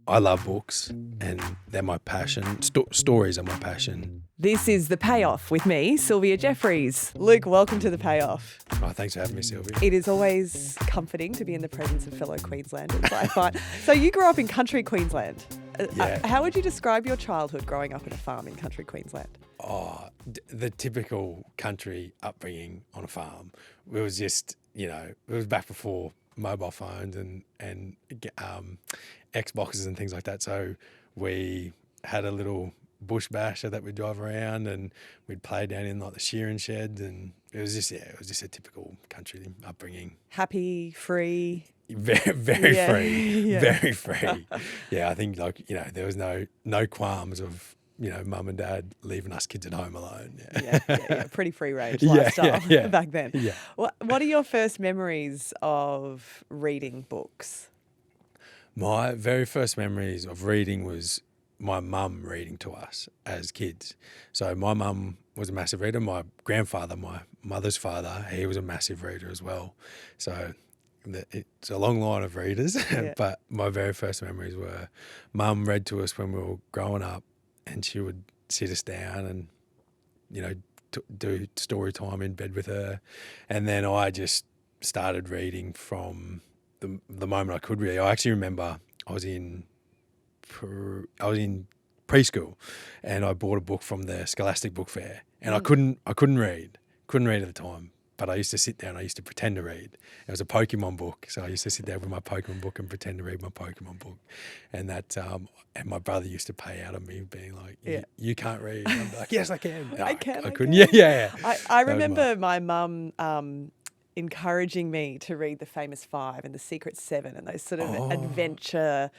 I love books and they're my passion. Stories are my passion. This is The Payoff with me, Sylvia Jeffries. Luke, welcome to The Payoff. Oh, thanks for having me, Sylvia. It is always comforting to be in the presence of fellow Queenslanders, I find. So you grew up in country Queensland. Yeah. How would you describe your childhood growing up in a farm in country Queensland? Oh, the typical country upbringing on a farm. It was just, it was back before mobile phones and Xboxes and things like that. So we had a little bush basher that we'd drive around and we'd play down in like the shearing sheds, and it was just a typical country upbringing. Happy, free. Very Yeah. free, Yeah. very free. Yeah, I think there was no qualms of mum and dad leaving us kids at home alone. Yeah. Pretty free range Yeah, lifestyle yeah. back then. Yeah. What are your first memories of reading books? My very first memories of reading was my mum reading to us as kids. So my mum was a massive reader. My grandfather, my mother's father, he was a massive reader as well. So it's a long line of readers, Yeah. but my very first memories were mum read to us when we were growing up, and she would sit us down and, do story time in bed with her. And then I just started reading from the moment I could read. I actually remember I was in preschool, and I bought a book from the Scholastic Book Fair, and I couldn't read at the time. But I used to sit there and I used to pretend to read. It was a Pokemon book, so I used to sit there with my Pokemon book and pretend to read my Pokemon book. And and my brother used to pay out on me, being like, "You can't read." And I'm like, "Yes, I can." No, I can. couldn't. Yeah. I remember my mum encouraging me to read The Famous Five and The Secret Seven and those sort of adventure,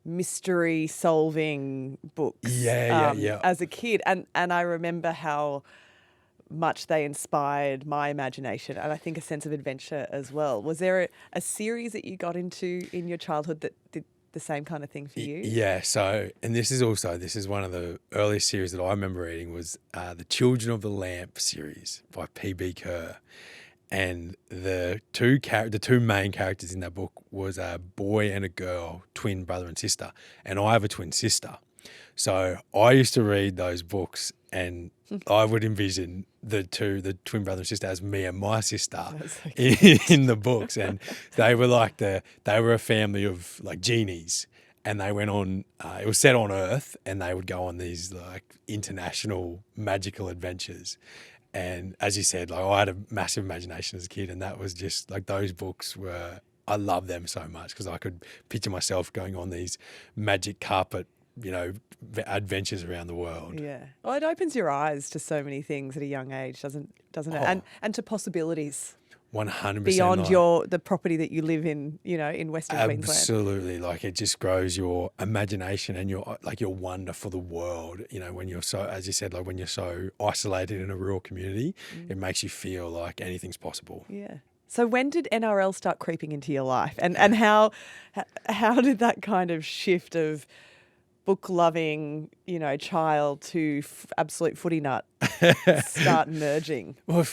mystery solving books. Yeah. As a kid, and I remember how much they inspired my imagination, and I think a sense of adventure as well. Was there a series that you got into in your childhood that did the same kind of thing for you? Yeah. So, and this is one of the earliest series that I remember reading was the Children of the Lamp series by P.B. Kerr. And the two main characters in that book was a boy and a girl, twin brother and sister. And I have a twin sister. So I used to read those books, and I would envision the twin brother and sister as me and my sister in the books. And they were a family of like genies, and they went on, it was set on Earth, and they would go on these like international magical adventures. And as you said, like I had a massive imagination as a kid, and that was just like those books I love them so much because I could picture myself going on these magic carpet, adventures around the world. Yeah. Well, it opens your eyes to so many things at a young age, doesn't it? And to possibilities 100% beyond the property that you live in, in Western Queensland. Absolutely. Like it just grows your imagination and your wonder for the world. When you're so, as you said, like when you're so isolated in a rural community, it makes you feel like anything's possible. Yeah. So when did NRL start creeping into your life, and how did that kind of shift of book loving, child to absolute footy nut start merging? Well,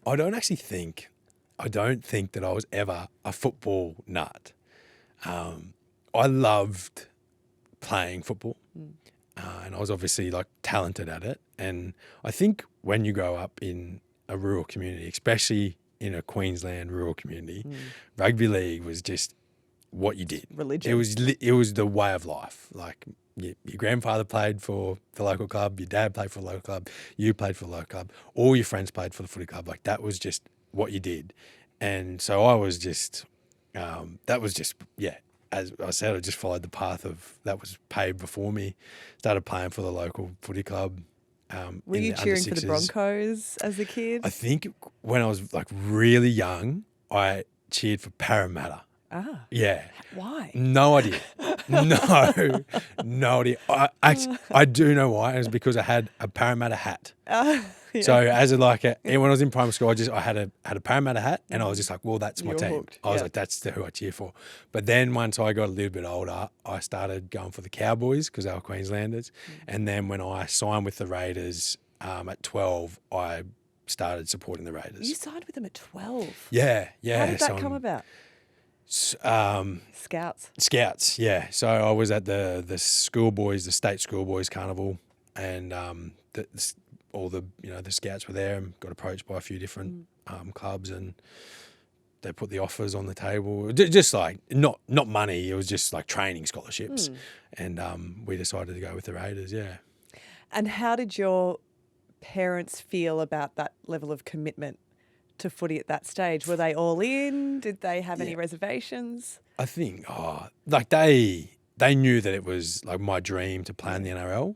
I don't think that I was ever a football nut. I loved playing football, and I was obviously like talented at it. And I think when you grow up in a rural community, especially in a Queensland rural community, rugby league was just what you did. Religion. It was the way of life. Like your grandfather played for the local club, your dad played for the local club, you played for the local club, all your friends played for the footy club. Like that was just what you did. And so I was just, as I said, I just followed the path that was paved before me. Started playing for the local footy club. Were you cheering for the Broncos as a kid? I think when I was like really young, I cheered for Parramatta. Ah. Yeah. Why? No idea. No idea. I do know why. It was because I had a Parramatta hat. Yeah. So when I was in primary school, I had a Parramatta hat, and I was just like, well, that's my team. Hooked. I was like, that's who I cheer for. But then once I got a little bit older, I started going for the Cowboys because they were Queenslanders. And then when I signed with the Raiders at 12, I started supporting the Raiders. You signed with them at 12? Yeah. How did that come about? Scouts. Scouts, yeah. So I was at the state schoolboys carnival, and all the the scouts were there, and got approached by a few different clubs, and they put the offers on the table. Just like not money, it was just like training scholarships, and we decided to go with the Raiders. Yeah. And how did your parents feel about that level of commitment to footy at that stage? Were they all in? Did they have any reservations? I think like they knew that it was like my dream to play in the NRL.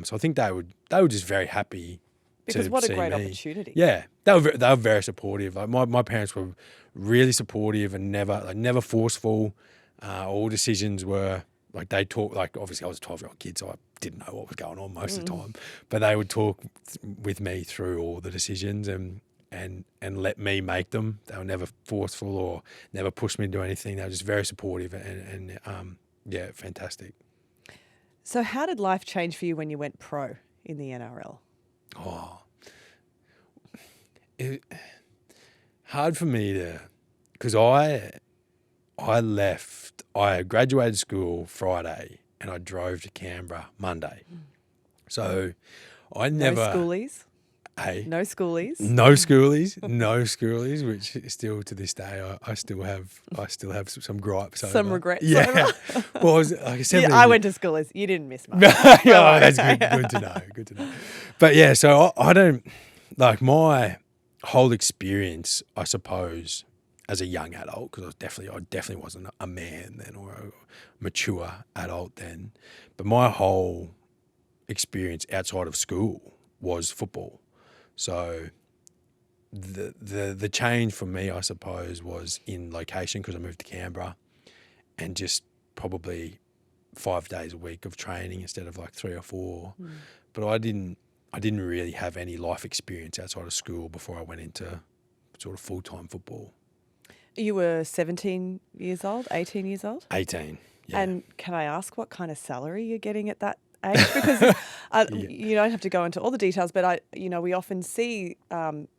So I think they were just very happy. Because what a great me. opportunity. Yeah, they were very supportive. Like my parents were really supportive and never forceful. All decisions were like they talk. Like obviously I was a 12-year-old kid, so I didn't know what was going on most of the time. But they would talk with me through all the decisions and let me make them. They were never forceful or never pushed me to do anything. They were just very supportive and yeah, fantastic. So how did life change for you when you went pro in the NRL? Hard for me to, because I graduated school Friday and I drove to Canberra Monday. So I never... No schoolies? Hey, no schoolies? No schoolies, which still to this day I still have some gripes over. Some regrets. Yeah. Well, like I said, I went to schoolies. You didn't miss much. Oh, that's good to know. Good to know. But yeah, so I don't like my whole experience, I suppose, as a young adult, because I definitely wasn't a man then or a mature adult then. But my whole experience outside of school was football. So the change for me, I suppose, was in location because I moved to Canberra and just probably 5 days a week of training instead of like 3 or 4. But I didn't really have any life experience outside of school before I went into sort of full-time football. You were 17 years old, 18 years old? 18, yeah. And can I ask what kind of salary you're getting at that age? Because you don't have to go into all the details, but we often see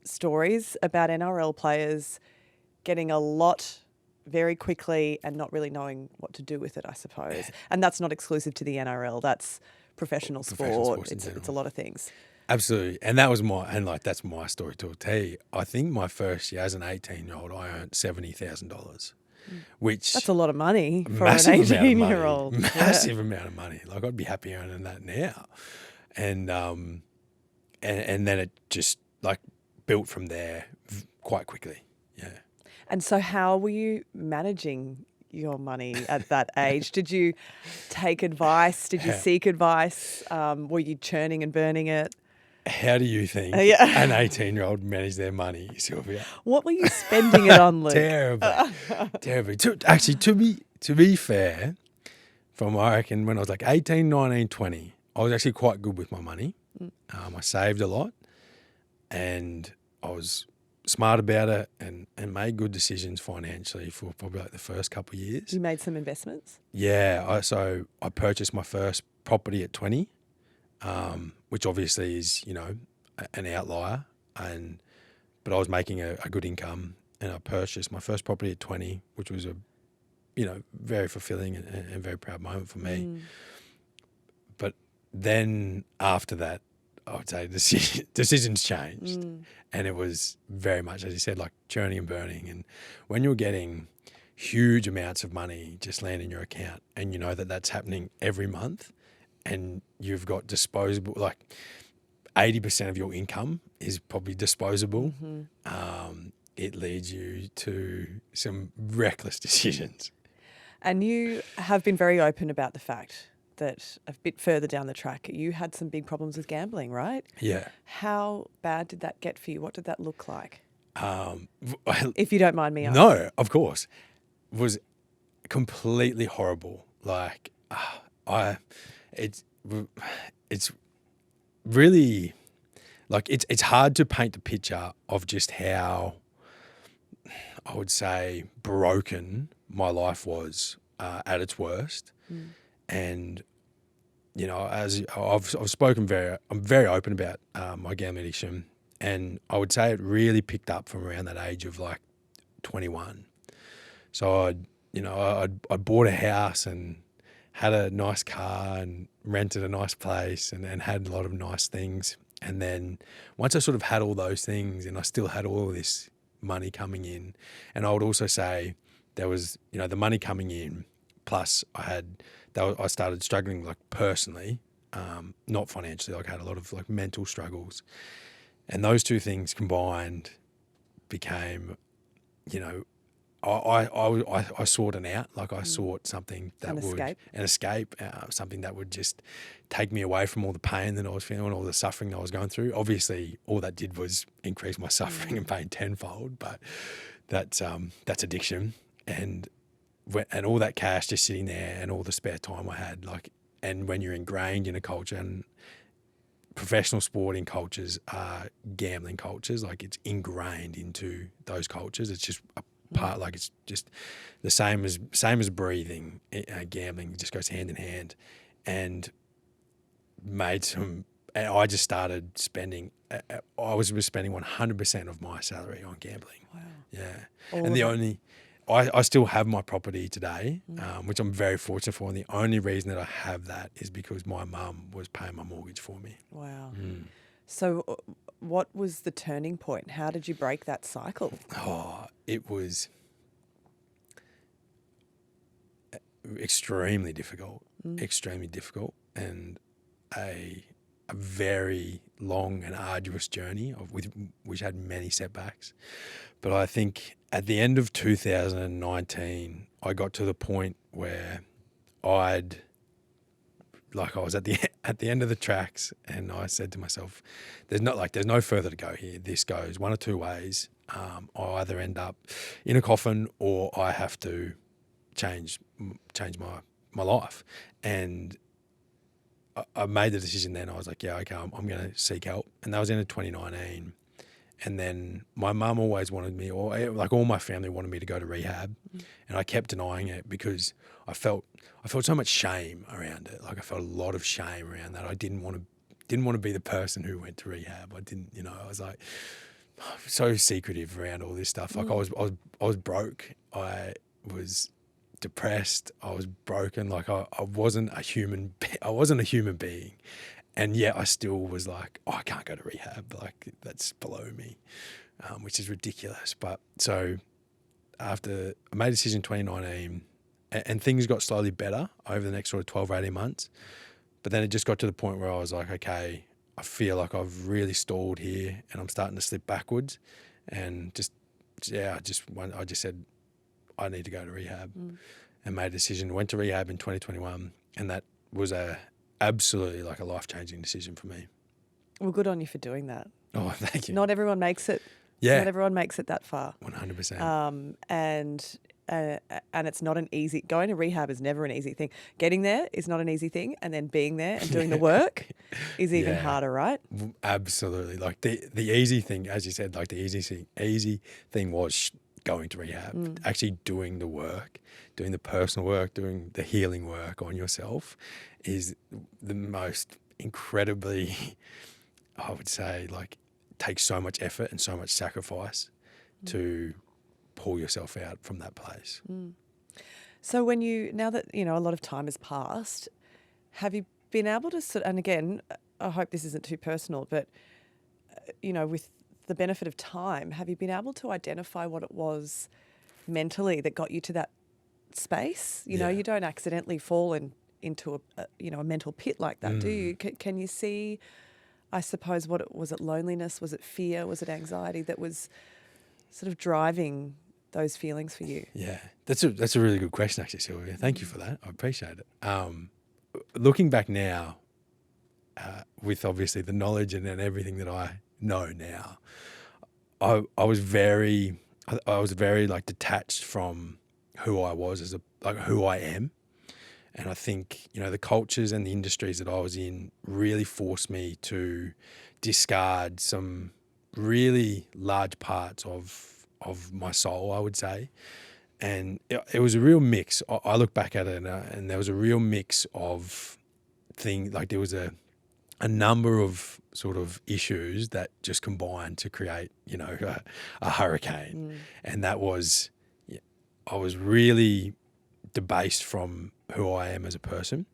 stories about NRL players getting a lot very quickly and not really knowing what to do with it, I suppose. And that's not exclusive to the NRL. That's professional sport. It's a lot of things. Absolutely. And that's my story to tell you. I think my first year as an 18-year-old, I earned $70,000. Which that's a lot of money for an 18-year-old. Massive amount of money. Like I'd be happy earning that now, and then it just like built from there quite quickly. Yeah. And so, how were you managing your money at that age? Did you take advice? Did you seek advice? Were you churning and burning it? How do you think an 18-year-old managed their money, Sylvia? What were you spending it on, Luke? Terribly. To be fair, I reckon when I was like 18, 19, 20, I was actually quite good with my money. I saved a lot and I was smart about it and made good decisions financially for probably like the first couple of years. You made some investments? Yeah. So I purchased my first property at 20. Which obviously is, an outlier, but I was making a good income, and I purchased my first property at 20, which was a, very fulfilling and very proud moment for me. But then after that, I would say decisions changed, and it was very much, as you said, like churning and burning. And when you're getting huge amounts of money just land in your account, and you know that that's happening every month, and you've got disposable, like 80% of your income is probably disposable, it leads you to some reckless decisions. And you have been very open about the fact that a bit further down the track, you had some big problems with gambling, right? Yeah. How bad did that get for you? What did that look like? If you don't mind me asking. No, of course. It was completely horrible. Like, it's really like it's hard to paint the picture of just how I would say broken my life was at its worst. And as I've spoken I'm very open about my gambling addiction, and I would say it really picked up from around that age of like 21. So I bought a house and had a nice car and rented a nice place and had a lot of nice things. And then once I sort of had all those things and I still had all of this money coming in, and I would also say there was, the money coming in, plus I started struggling like personally, not financially, like I had a lot of like mental struggles. And those two things combined became, I sought an out, like I sought something that an escape, something that would just take me away from all the pain that I was feeling, all the suffering that I was going through. Obviously, all that did was increase my suffering and pain tenfold, but that's addiction, and all that cash just sitting there, and all the spare time I had, like, and when you're ingrained in a culture, and professional sporting cultures are gambling cultures, like it's ingrained into those cultures. It's just a part, like it's just the same as breathing. Gambling just goes hand in hand, and I just started spending. I was spending 100% of my salary on gambling. Wow. Yeah, I still have my property today, which I'm very fortunate for, and the only reason that I have that is because my mum was paying my mortgage for me. Wow. So what was the turning point? How did you break that cycle? Oh, it was extremely difficult, and a very long and arduous journey which had many setbacks. But I think at the end of 2019, I got to the point where I was at the end of the tracks, and I said to myself, there's no further to go here. This goes one or two ways. I'll either end up in a coffin, or I have to change my life. And I made the decision then. I was like, yeah, okay, I'm going to seek help. And that was in 2019. And then my mum always wanted me, or like all my family wanted me to go to rehab. And I kept denying it because I felt so much shame around it. Like I felt a lot of shame around that. I didn't want to be the person who went to rehab. I didn't, I was like so secretive around all this stuff. Like I was broke. I was depressed. I was broken. Like I wasn't a human being. And yet I still was like, I can't go to rehab. Like that's below me, which is ridiculous. But so after I made a decision in 2019, and things got slowly better over the next sort of 12 or 18 months. But then it just got to the point where I was like, okay, I feel like I've really stalled here and I'm starting to slip backwards. And I just said, I need to go to rehab, and made a decision, went to rehab in 2021. And that was absolutely like a life-changing decision for me. Well, good on you for doing that. Oh, thank you. Not everyone makes it. Yeah. Not everyone makes it that far. 100%. And it's not an easy, going to rehab is never an easy thing. Getting there is not an easy thing. And then being there and doing the work is even harder, right? Absolutely. Like the easy thing, as you said, like the easy thing was going to rehab, actually doing the work, doing the personal work, doing the healing work on yourself is the most incredibly, I would say, like takes so much effort and so much sacrifice to pull yourself out from that place. So now that, a lot of time has passed, have you been able to and again, I hope this isn't too personal, but, with the benefit of time, have you been able to identify what it was mentally that got you to that space? You don't accidentally fall into a mental pit like that, do you? Can you see, I suppose, was it loneliness? Was it fear? Was it anxiety that was sort of driving those feelings for you? Yeah, that's a really good question, actually, Sylvia. Thank you for that. I appreciate it. Looking back now, with obviously the knowledge and everything that I know now, I was very like detached from who I was who I am. And I think, the cultures and the industries that I was in really forced me to discard some really large parts of my soul, I would say. And it was a real mix. I look back at it and there was a real mix of things, like there was a number of sort of issues that just combined to create, a hurricane. And that was I was really debased from who I am as a person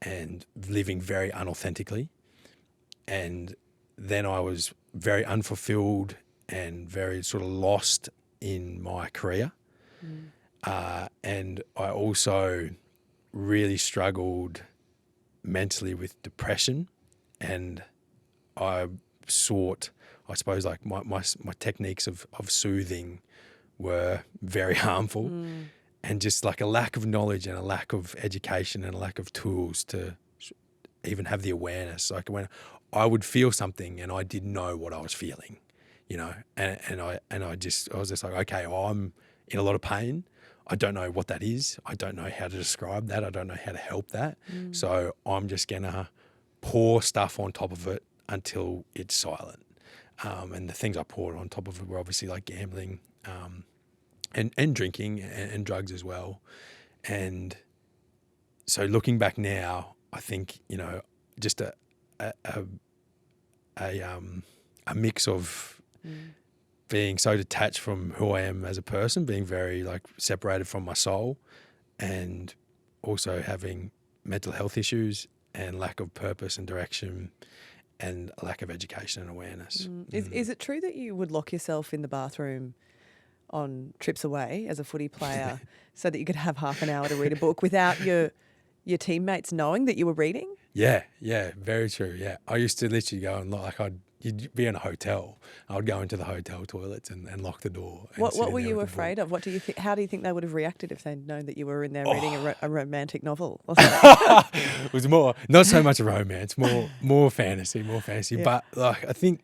and living very unauthentically. And then I was very unfulfilled and very sort of lost in my career. And I also really struggled mentally with depression, and I sought, I suppose, like my techniques of soothing were very harmful, and just like a lack of knowledge and a lack of education and a lack of tools to even have the awareness. Like when I would feel something and I didn't know what I was feeling, you know, and I was just like, okay, I'm in a lot of pain. I don't know what that is. I don't know how to describe that. I don't know how to help that. So I'm just gonna pour stuff on top of it until it's silent. And the things I poured on top of it were obviously like gambling, and drinking and drugs as well. And so looking back now, I think, you know, just a mix of being so detached from who I am as a person, being very like separated from my soul, and also having mental health issues and lack of purpose and direction and a lack of education and awareness. Is it true that you would lock yourself in the bathroom on trips away as a footy player so that you could have half an hour to read a book without your teammates knowing that you were reading? Yeah, very true. Yeah, I used to literally go and you'd be in a hotel. I would go into the hotel toilets and lock the door. And What were you afraid of? What do you think? How do you think they would have reacted if they'd known that you were in there reading a romantic novel? Or something? It was more, not so much a romance, more fantasy. Yeah. But like I think,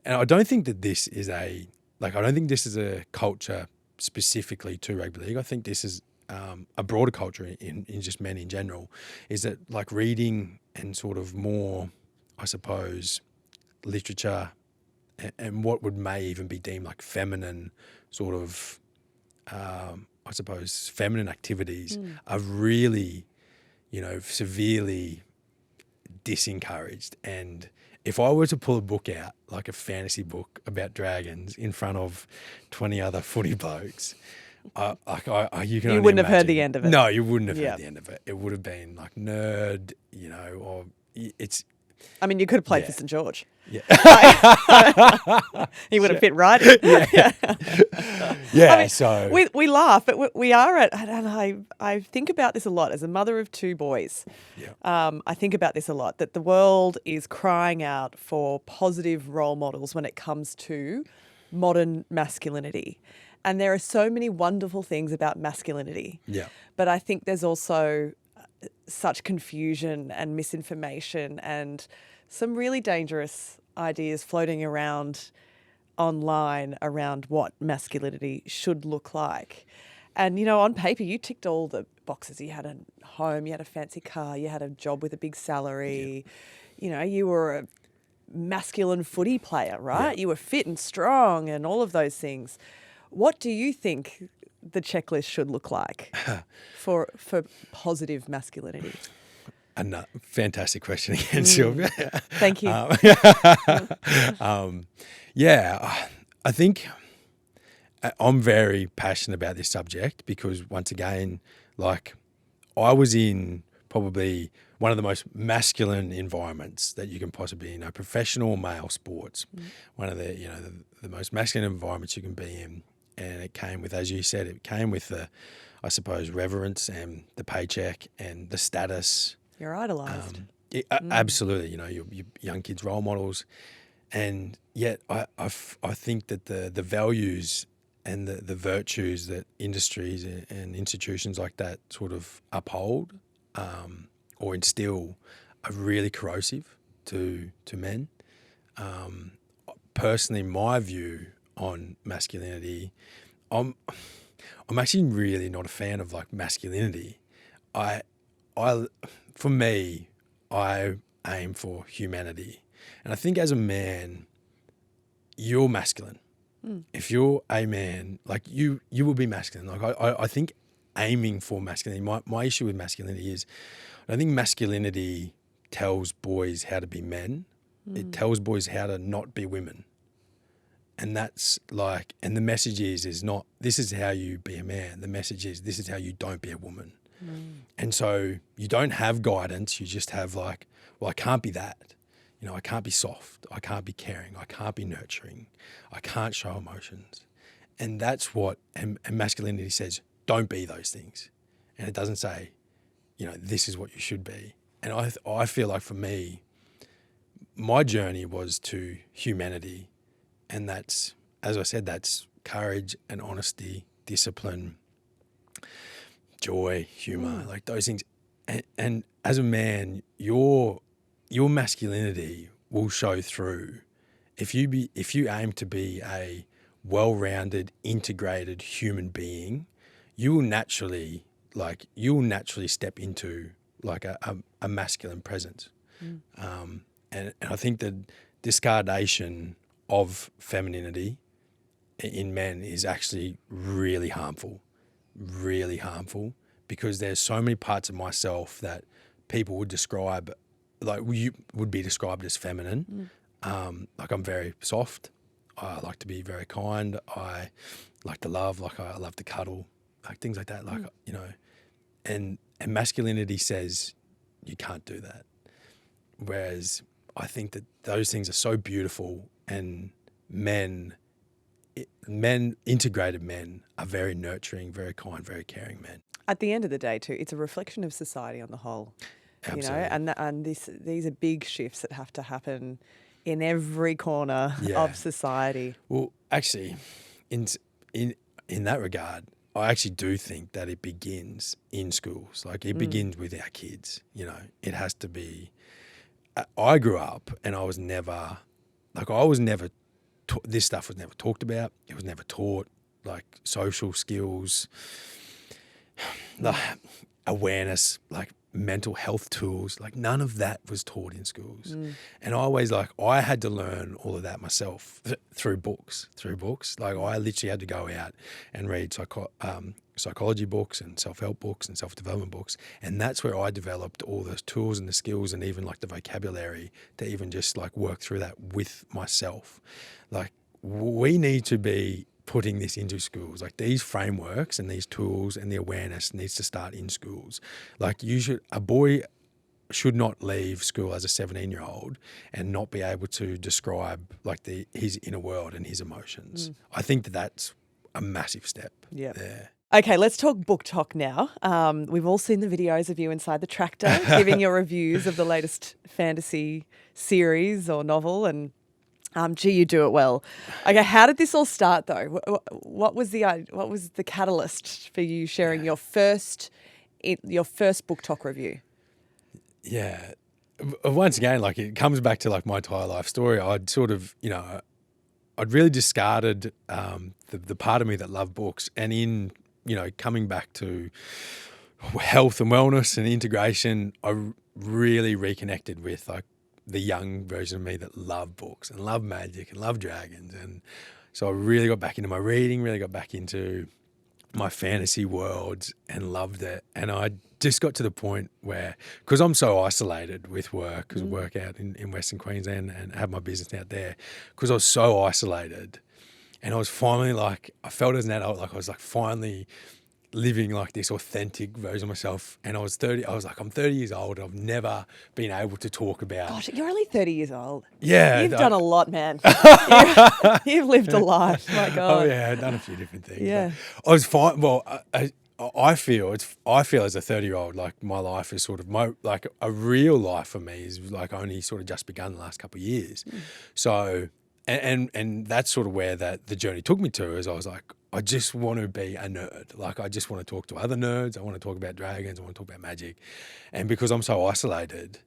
and I don't think that this is I don't think this is a culture specifically to rugby league. I think this is a broader culture in just men in general, is that like reading and sort of more, I suppose, literature and what may even be deemed like feminine sort of, I suppose, feminine activities are really, you know, severely disencouraged. And if I were to pull a book out, like a fantasy book about dragons in front of 20 other footy blokes, you can You only wouldn't have heard imagine. the end of it. No, you wouldn't have Yeah. heard the end of it. It would have been like nerd, you know, or it's. I mean, you could have played Yeah. for St. George. Yeah. He would have fit right in. Yeah. I mean, so we laugh, but we are at, and I think about this a lot as a mother of two boys. yeah. I think about this a lot, that the world is crying out for positive role models when it comes to modern masculinity. And there are so many wonderful things about masculinity. Yeah. But I think there's also such confusion and misinformation and some really dangerous ideas floating around online around what masculinity should look like. And, you know, on paper, you ticked all the boxes. You had a home, you had a fancy car, you had a job with a big salary. You know, you were a masculine footy player, right? Yeah. You were fit and strong and all of those things. What do you think the checklist should look like for positive masculinity? Another fantastic question again, Sylvia. Thank you. Yeah, I think I'm very passionate about this subject because, once again, like I was in probably one of the most masculine environments that you can possibly be in, professional male sports. One of the, you know, the most masculine environments you can be in. And it came with, as you said, it came with the, I suppose, reverence and the paycheck and the status. You're idolised. Absolutely, you know, your young kids' role models. And yet I think that the values and the virtues that industries and institutions like that sort of uphold or instill are really corrosive to men. Personally, my view on masculinity, I'm actually really not a fan of like masculinity. For me, I aim for humanity. And I think as a man, you're masculine. If you're a man, like you will be masculine. Like I think aiming for masculinity, my issue with masculinity is I think masculinity tells boys how to be men. It tells boys how to not be women. And that's like, and the message is not, this is how you be a man. The message is, this is how you don't be a woman. And so you don't have guidance. You just have like, well, I can't be that. You know, I can't be soft. I can't be caring. I can't be nurturing. I can't show emotions. And that's what, and masculinity says, don't be those things. And it doesn't say, you know, this is what you should be. And I feel like for me, my journey was to humanity. And that's, as I said, that's courage and honesty, discipline, joy, humor, like those things. And as a man, your masculinity will show through. If you aim to be a well-rounded, integrated human being, you will naturally step into like a masculine presence. And I think that discardation of femininity in men is actually really harmful, because there's so many parts of myself that people would describe, like you would be described as feminine. Like I'm very soft. I like to be very kind. I like to love, like I love to cuddle, like things like that. Like, you know, and masculinity says you can't do that. Whereas I think that those things are so beautiful, and integrated men are very nurturing, very kind, very caring men. At the end of the day, too, it's a reflection of society on the whole. Absolutely. You know, and these are big shifts that have to happen in every corner of society. Well, actually, in that regard, I actually do think that it begins in schools. Like it begins with our kids. You know, it has to be. I grew up and I was never, this stuff was never talked about. It was never taught, like social skills, like awareness, like mental health tools, like none of that was taught in schools. And I had to learn all of that myself through books. Like I literally had to go out and read psychology books and self-help books and self-development books. And that's where I developed all those tools and the skills and even like the vocabulary to even just like work through that with myself. Like we need to be putting this into schools. Like these frameworks and these tools and the awareness needs to start in schools. Like a boy should not leave school as a 17-year-old and not be able to describe like his inner world and his emotions. I think that that's a massive step there. Okay, let's talk BookTok now. We've all seen the videos of you inside the tractor giving your reviews of the latest fantasy series or novel, and gee, you do it well. Okay, how did this all start though? What was the catalyst for you sharing your first BookTok review? Yeah, once again, like it comes back to like my entire life story. I'd sort of, you know, I'd really discarded the part of me that loved books, and in, you know, coming back to health and wellness and integration, I really reconnected with like the young version of me that loved books and loved magic and loved dragons. And so I really got back into my reading, really got back into my fantasy worlds and loved it. And I just got to the point where, because I'm so isolated with work, because I work out in Western Queensland and have my business out there, because I was so isolated, and I was finally like, I felt as an adult, like I was like finally living like this authentic version of myself. And I was 30, I was like, I'm 30 years old. I've never been able to talk about. Gosh, you're only 30 years old. Yeah. You've done a lot, man. You've lived a life. My God. Oh yeah, I've done a few different things. Yeah. I was fine. Well, I feel as a 30-year-old, like my life is sort of like a real life for me is like only sort of just begun the last couple of years. So, and that's sort of where the journey took me to, is I was like, I just want to be a nerd. Like I just want to talk to other nerds. I want to talk about dragons. I want to talk about magic. And because I'm so isolated,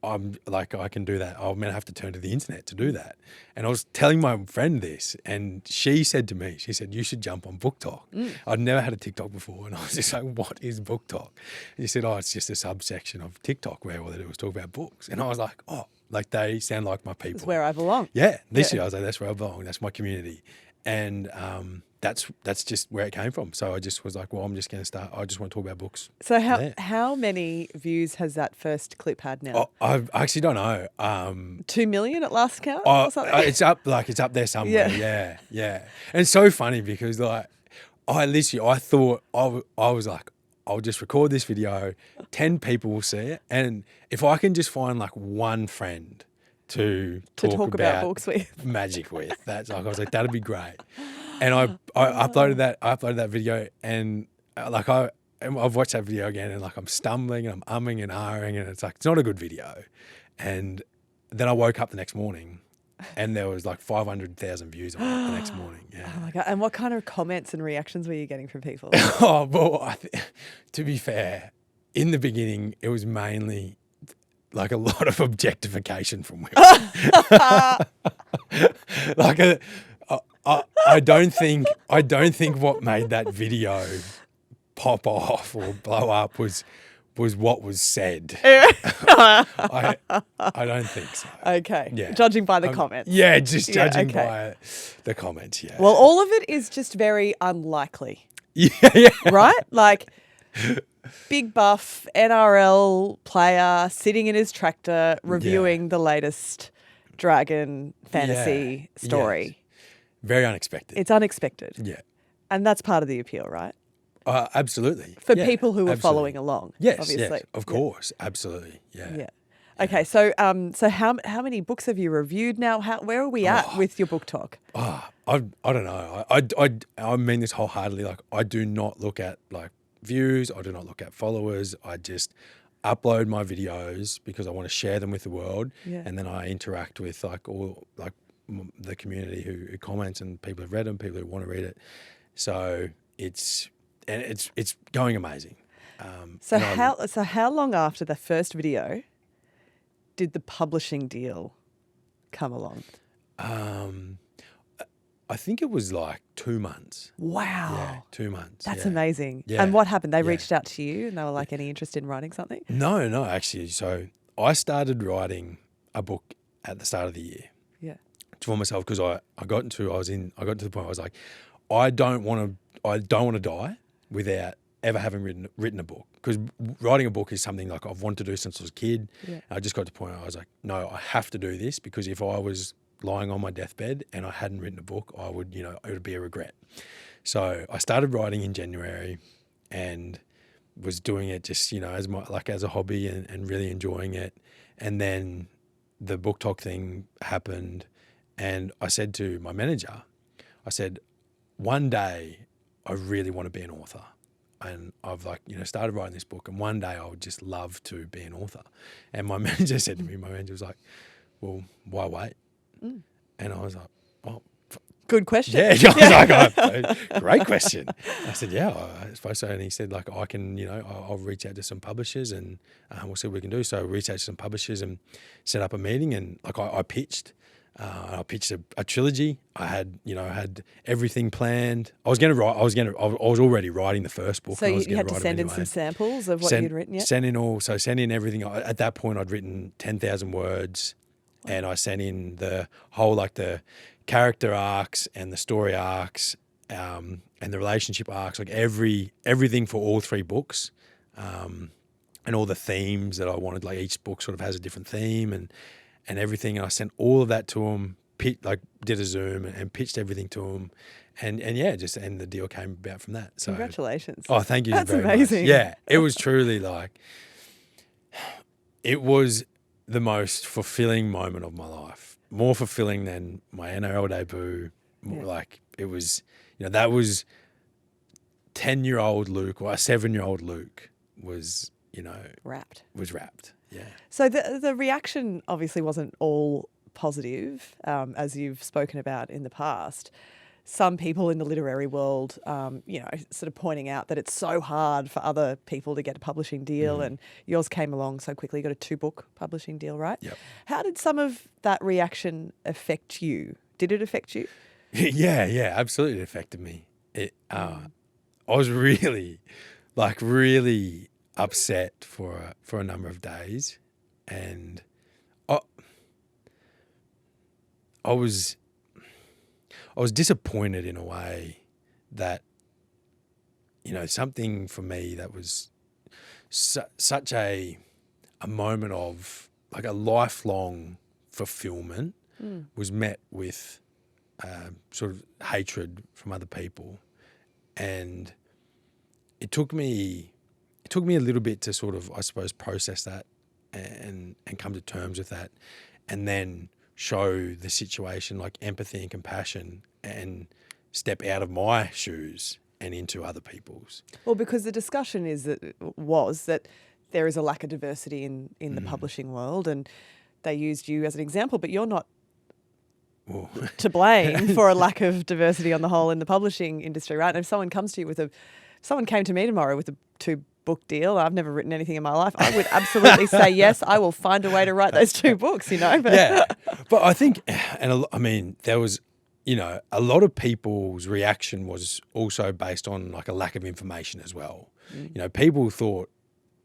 I'm like, I can do that. I'm going to have to turn to the internet to do that. And I was telling my friend this, and she said to me, she said, you should jump on BookTok. I'd never had a TikTok before. And I was just like, what is BookTok? And she said, oh, it's just a subsection of TikTok where all they do is talk about books. And I was like, oh, like they sound like my people. It's where I belong. Yeah. Literally, I was like, that's where I belong. That's my community. And that's just where it came from. So I just was like, well, I'm just going to start. I just want to talk about books. So there. how many views has that first clip had now? I actually don't know. 2 million at last count or something? It's up there somewhere. Yeah. And it's so funny because like I thought I was like, I'll just record this video, 10 people will see it, and if I can just find like one friend to talk about books with, magic with, that's like I was like that'd be great. And I uploaded that video, and I've watched that video again, and like I'm stumbling and I'm umming and ahhing, and it's like it's not a good video. And then I woke up the next morning, and there was like 500,000 views on it the next morning. Yeah. oh my God. And what kind of comments and reactions were you getting from people? Oh well, to be fair, in the beginning it was mainly like a lot of objectification from women. Like I don't think what made that video pop off or blow up was what was said. I don't think so. Okay. Yeah. Judging by the comments. Yeah, just judging okay. by the comments. Yeah. Well, all of it is just very unlikely, yeah. right? Like big buff NRL player sitting in his tractor reviewing the latest dragon fantasy story. Yes. Very unexpected. It's unexpected. Yeah. And that's part of the appeal, right? Absolutely. For people who are following along. Yes, obviously. yes, of course. Absolutely. Yeah. Yeah. Okay, so how many books have you reviewed now? Where are we at with your book talk? I don't know. I mean this wholeheartedly. Like I do not look at like views. I do not look at followers. I just upload my videos because I want to share them with the world. Yeah. And then I interact with the community who comments, and people who've read them, people who want to read it. So it's going amazing. So how long after the first video did the publishing deal come along? I think it was like 2 months. Wow. Yeah, 2 months. That's yeah. amazing. Yeah. And what happened? They reached out to you and they were like, any interest in writing something? No, actually. So I started writing a book at the start of the year. Yeah. For myself, because I got to the point where I was like, I don't want to die without ever having written a book, because writing a book is something like I've wanted to do since I was a kid. Yeah. I just got to the point where I was like, no, I have to do this, because if I was lying on my deathbed and I hadn't written a book, I would, it would be a regret. So I started writing in January and was doing it just, as a hobby and really enjoying it. And then the BookTok thing happened, and I said to my manager, I said, one day I really want to be an author. And I've started writing this book, and one day I would just love to be an author. And my manager said to me, was like, well, why wait? Mm. And I was like, well, good question. Yeah, I was like, great question. I said, yeah, I suppose so. And he said, like, I can, I'll reach out to some publishers and we'll see what we can do. So I reached out to some publishers and set up a meeting, and I pitched. I pitched a trilogy. I had everything planned. I was already writing the first book. So you had to send in some samples of what you'd written, yeah? Send in everything. At that point, I'd written 10,000 words, and I sent in the whole, the character arcs and the story arcs, and the relationship arcs, everything for all three books, and all the themes that I wanted. Like each book sort of has a different theme and everything. And I sent all of that to him, did a Zoom and pitched everything to him. And the deal came about from that. So congratulations. Oh, thank you. That's very amazing. Much. Yeah, it was truly it was the most fulfilling moment of my life. More fulfilling than my NRL debut. It was, that was 10-year-old Luke, or a 7-year-old Luke was, wrapped. Yeah. So the reaction obviously wasn't all positive, as you've spoken about in the past. Some people in the literary world, sort of pointing out that it's so hard for other people to get a publishing deal, and yours came along so quickly. You got a 2-book publishing deal, right? Yep. How did some of that reaction affect you? Did it affect you? Yeah, absolutely. It affected me. I was really, really upset for a number of days, and I was disappointed in a way that, something for me that was such a moment of like a lifelong fulfillment was met with sort of hatred from other people. And it took me a little bit to sort of, I suppose, process that and come to terms with that, and then show the situation like empathy and compassion and step out of my shoes and into other people's. Well, because the discussion was that there is a lack of diversity in the publishing world, and they used you as an example, but you're not to blame for a lack of diversity on the whole in the publishing industry, right? And if someone comes to you someone came to me tomorrow with a 2-book deal, I've never written anything in my life, I would absolutely say, yes, I will find a way to write those 2 books, But yeah. But I think, there was, a lot of people's reaction was also based on like a lack of information as well. People thought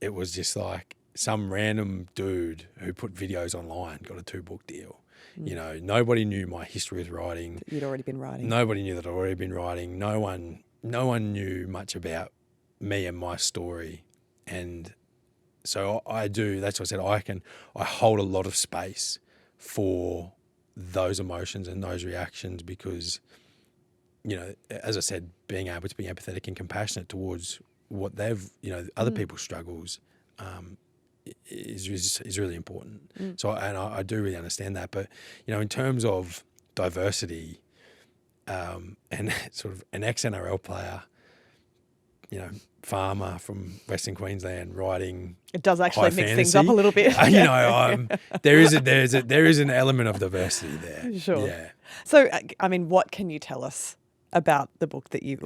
it was just like some random dude who put videos online got a 2-book deal. Nobody knew my history with writing. You'd already been writing. Nobody knew that I'd already been writing. No one knew much about me and my story. And so that's what I said, I hold a lot of space for those emotions and those reactions because, as I said, being able to be empathetic and compassionate towards what they've, other people's struggles is really important. So, and I do really understand that. But, in terms of diversity and sort of an ex-NRL player, farmer from Western Queensland writing. It does actually mix things fantasy, up a little bit. there is an element of diversity there. Sure. Yeah. So, what can you tell us about the books that you've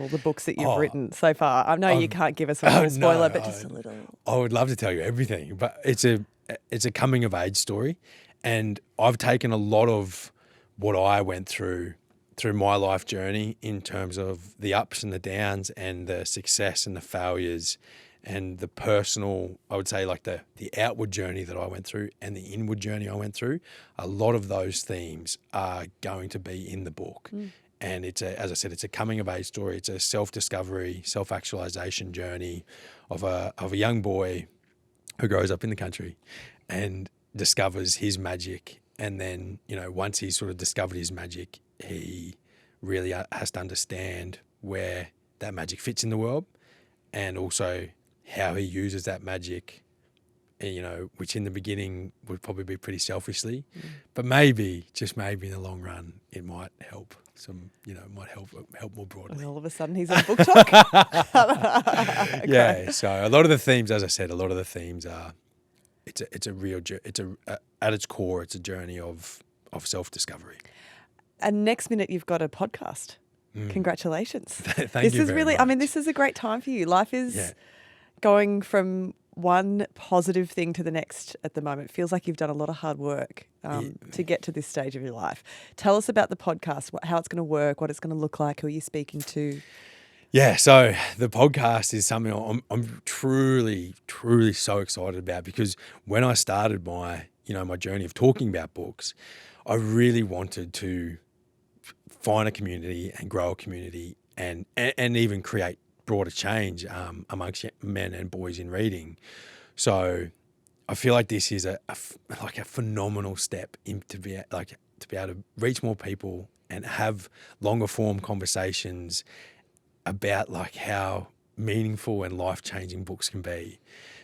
written so far? I know you can't give us a full spoiler, but just a little. I would love to tell you everything, but it's a coming of age story, and I've taken a lot of what I went through my life journey in terms of the ups and the downs and the success and the failures and the personal, I would say like the outward journey that I went through and the inward journey I went through. A lot of those themes are going to be in the book. And as I said, it's a coming of age story. It's a self-discovery, self-actualization journey of a young boy who grows up in the country and discovers his magic. And then, once he's sort of discovered his magic, he really has to understand where that magic fits in the world and also how he uses that magic, which in the beginning would probably be pretty selfishly, but maybe, just maybe in the long run, it might help help more broadly. And all of a sudden he's on BookTok. Yeah. So a lot of the themes, as I said, are, at its core, it's a journey of self-discovery. And next minute you've got a podcast. Congratulations. Thank you very much. This is a great time for you. Life is going from one positive thing to the next at the moment. It feels like you've done a lot of hard work to get to this stage of your life. Tell us about the podcast, how it's going to work, what it's going to look like, who are you speaking to? Yeah, so the podcast is something I'm truly, truly so excited about because when I started my journey of talking about books, I really wanted to find a community and grow a community and even create broader change amongst men and boys in reading. So I feel like this is a phenomenal step to be able to reach more people and have longer form conversations about like how meaningful and life-changing books can be.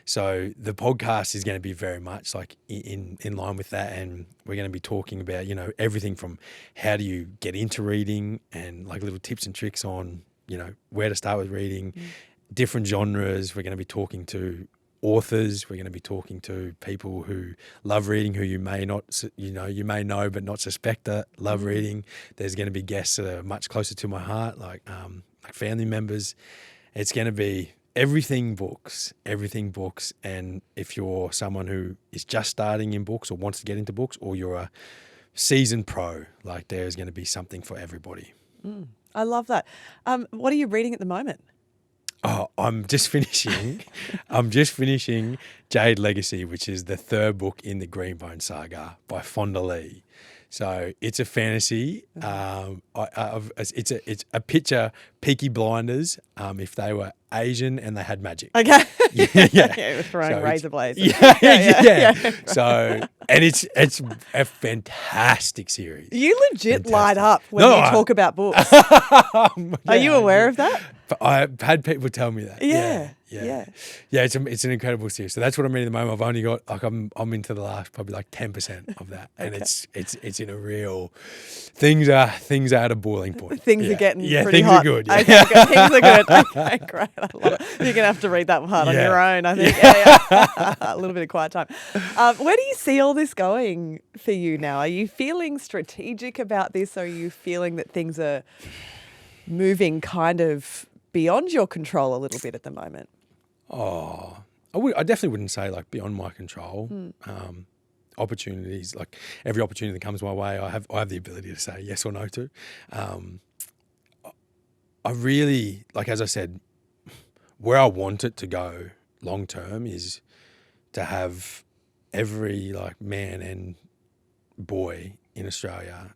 So the podcast is going to be very much like in line with that, and we're going to be talking about everything from how do you get into reading and like little tips and tricks on where to start with reading, different genres. We're going to be talking to authors. We're going to be talking to people who love reading, who you may know but not suspect that love reading. There's going to be guests that are much closer to my heart, like family members. It's going to be everything books. And if you're someone who is just starting in books or wants to get into books, or you're a seasoned pro, like there's going to be something for everybody. I love that. What are you reading at the moment? Oh, I'm just finishing Jade Legacy, which is the 3rd book in the Greenbone saga by Fonda Lee. So it's a fantasy. It's a picture Peaky Blinders if they were Asian and they had magic. Okay. Yeah. We're throwing So razor blades. Yeah. So, and it's a fantastic series. You legit light Fantastic. up when No, you I- talk about books. Are you aware of that? But I've had people tell me that. Yeah. Yeah. It's an incredible series. So that's what I'm reading at the moment. I've only got I'm into the last probably like 10% of that, and it's in a real things are at a boiling point. Things are getting pretty things hot. are good. Yeah. Okay, good. Things are good. Okay, great. I love it. You're gonna have to read that part on Yeah. your own, I think. Yeah. A little bit of quiet time. Where do you see all this going for you now? Are you feeling strategic about this? Or are you feeling that things are moving kind of beyond your control a little bit at the moment? I definitely wouldn't say like beyond my control. Opportunities, like every opportunity that comes my way, I have the ability to say yes or no to. I really, like, as I said, where I want it to go long term is to have every like man and boy in Australia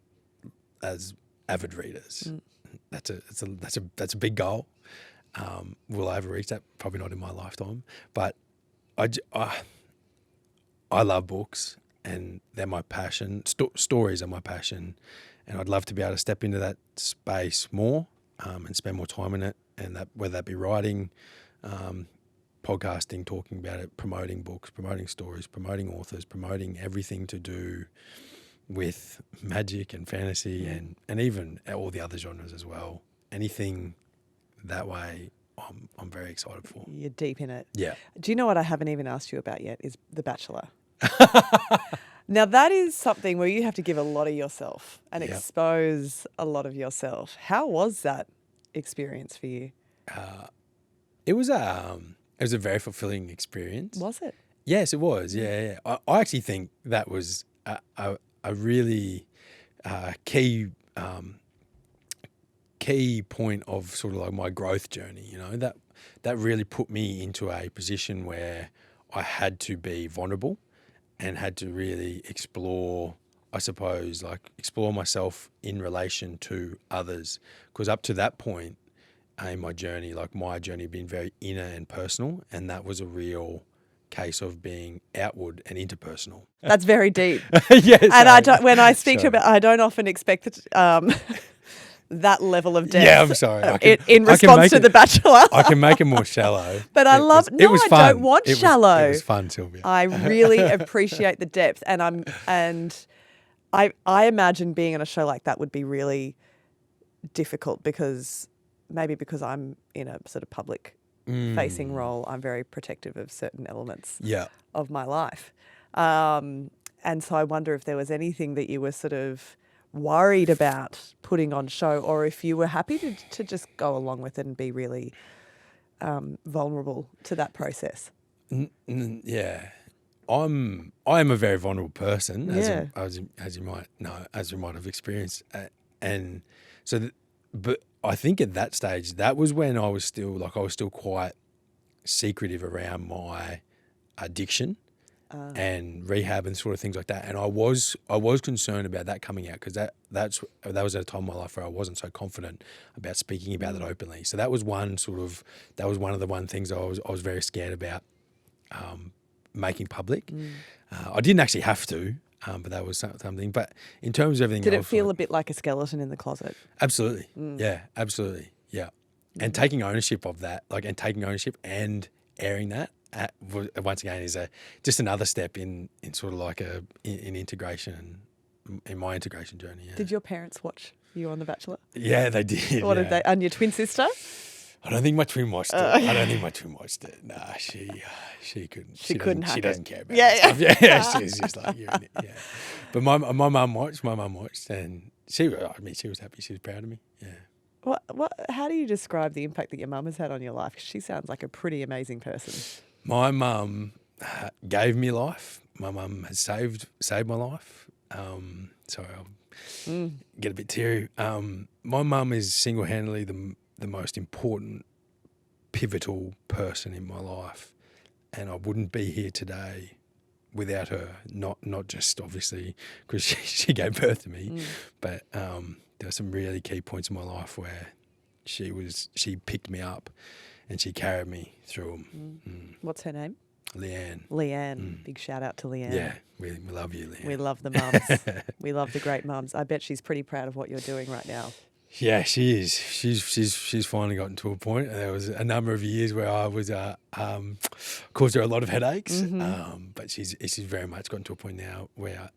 as avid readers. That's a big goal. Will I ever reach that? Probably not in my lifetime. But I love books, and they're my passion. Stories are my passion, and I'd love to be able to step into that space more and spend more time in it. And that, whether that be writing, podcasting, talking about it, promoting books, promoting stories, promoting authors, promoting everything to do with magic and fantasy and even all the other genres as well. Anything that way, I'm very excited for. You're deep in it. Yeah. Do you know what I haven't even asked you about yet is The Bachelor. Now, that is something where you have to give a lot of yourself and expose a lot of yourself. How was that experience for you? It was a very fulfilling experience. Was it? Yes, it was. Yeah. I actually think that was a really key point of sort of like my growth journey. You know, that really put me into a position where I had to be vulnerable and had to really explore, I suppose, like explore myself in relation to others. Because up to that point in my journey, like my journey had been very inner and personal, and that was a real case of being outward and interpersonal. That's very deep. Yes, And when I speak to about, I don't often expect that level of depth. Yeah, I'm sorry. In response to The Bachelor. I can make it more shallow. But I love. No, I don't want shallow. It was fun, Sylvia. I really appreciate the depth, and I imagine being on a show like that would be really difficult because I'm in a sort of public facing role. I'm very protective of certain elements of my life, and so I wonder if there was anything that you were sort of worried about putting on show, or if you were happy to just go along with it and be really vulnerable to that process. Yeah, I am a very vulnerable person, Yeah. as you might know, as you might have experienced, and so. But I think at that stage, that was when I was still quite secretive around my addiction and rehab and sort of things like that. And I was concerned about that coming out because that was at a time in my life where I wasn't so confident about speaking about it openly. So that was one of the things I was very scared about making public. I didn't actually have to. But that was something. But in terms of everything else... Did it feel a bit like a skeleton in the closet? Absolutely. Yeah, absolutely. Yeah. And taking ownership of that, and airing that, once again, is just another step in sort of like in integration, in my integration journey. Yeah. Did your parents watch you on The Bachelor? Yeah, they did. What did they? And your twin sister? I don't think my twin watched it. Nah, she couldn't. She couldn't hack She it. doesn't care about Yeah, stuff. Yeah, she's just like, you're in it. Yeah. But my mum watched, and she was happy. She was proud of me. Yeah. How do you describe the impact that your mum has had on your life? 'Cause she sounds like a pretty amazing person. My mum gave me life. My mum has saved my life. Sorry, I'll get a bit teary. My mum is single-handedly the most important, pivotal person in my life, and I wouldn't be here today without her. Not just obviously because she gave birth to me, but there were some really key points in my life where she picked me up and she carried me through them. What's her name? Leanne. Leanne. Big shout out to Leanne. Yeah, we love you, Leanne. We love the mums. We love the great mums. I bet she's pretty proud of what you're doing right now. Yeah, she is. She's finally gotten to a point. There was a number of years where I was caused her a lot of headaches, but she's very much gotten to a point now where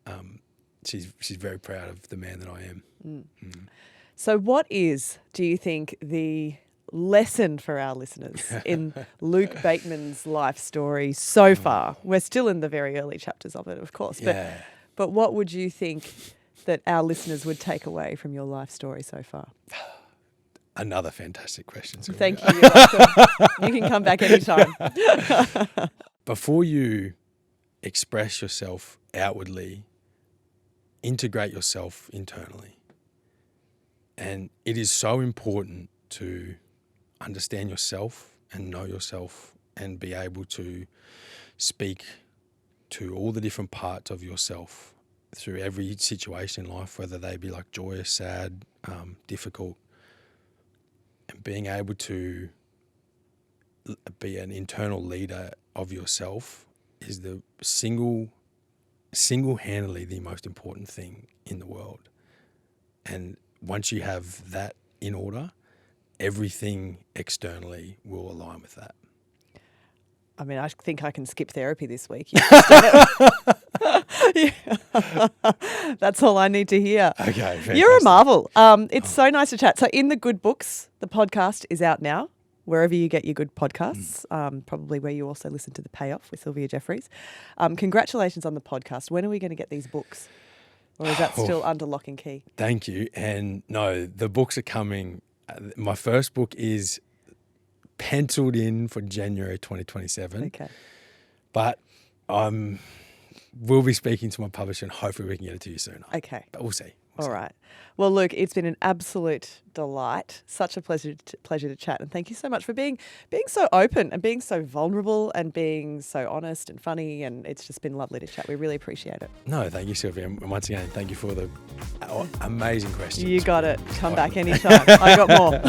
she's very proud of the man that I am. So what is, do you think, the lesson for our listeners in Luke Bateman's life story so far? We're still in the very early chapters of it, of course, but what would you think that our listeners would take away from your life story so far? Another fantastic question, Sylvia. Thank you. You're welcome. You can come back anytime. Before you express yourself outwardly, integrate yourself internally. And it is so important to understand yourself and know yourself and be able to speak to all the different parts of yourself through every situation in life, whether they be like joyous, sad, difficult, and being able to be an internal leader of yourself is the single-handedly the most important thing in the world. And once you have that in order, everything externally will align with that. I mean, I think I can skip therapy this week. You've just done it. That's all I need to hear. Okay, fantastic. You're a marvel. It's so nice to chat. So In the Good Books, the podcast is out now, wherever you get your good podcasts, probably where you also listen to The Payoff with Sylvia Jeffries. Congratulations on the podcast. When are we going to get these books? Or is that still under lock and key? Thank you. And no, the books are coming. My first book is penciled in for January 2027. Okay. But we'll be speaking to my publisher and hopefully we can get it to you sooner. Okay. But we'll see. All right. Well, Luke, it's been an absolute delight. Such a pleasure to chat. And thank you so much for being so open and being so vulnerable and being so honest and funny. And it's just been lovely to chat. We really appreciate it. No, thank you, Sylvia. And once again, thank you for the amazing questions. You got it. Come back anytime. I got more.